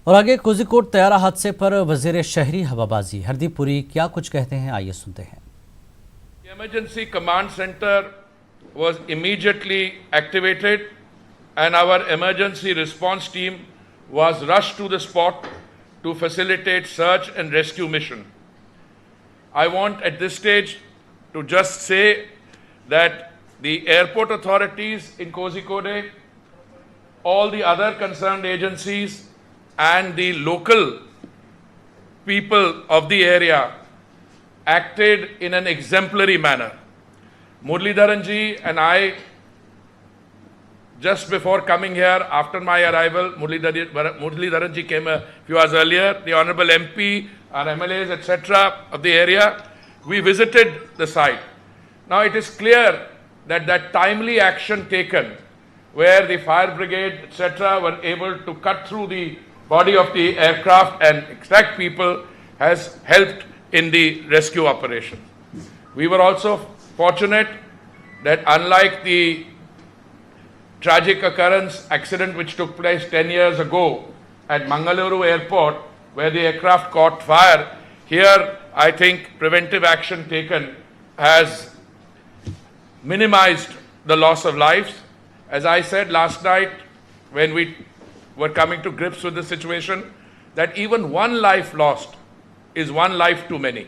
और आगे कोझिकोड तैयारा हादसे पर वजीर शहरी हवाबाजी हरदीप पुरी क्या कुछ कहते हैं, आइए सुनते हैं। Emergency command center was immediately activated and our emergency response team was rushed to the spot to facilitate search and rescue mission. I want at this stage to just say that the airport authorities in Kozhikode, all the other concerned agencies and the local people of the area acted in an exemplary manner. Muralidharan ji and I, just before coming here, after my arrival, Muralidharan ji came a few hours earlier, the Honorable MP, our MLAs, etc. of the area, we visited the site. Now it is clear that that timely action taken, where the fire brigade, etc., were able to cut through the body of the aircraft and extract people, has helped in the rescue operation. We were also fortunate that unlike the tragic occurrence accident which took place 10 years ago at Mangaluru airport where the aircraft caught fire, here I think preventive action taken has minimized the loss of lives. As I said last night when we were coming to grips with the situation, that even one life lost is one life too many.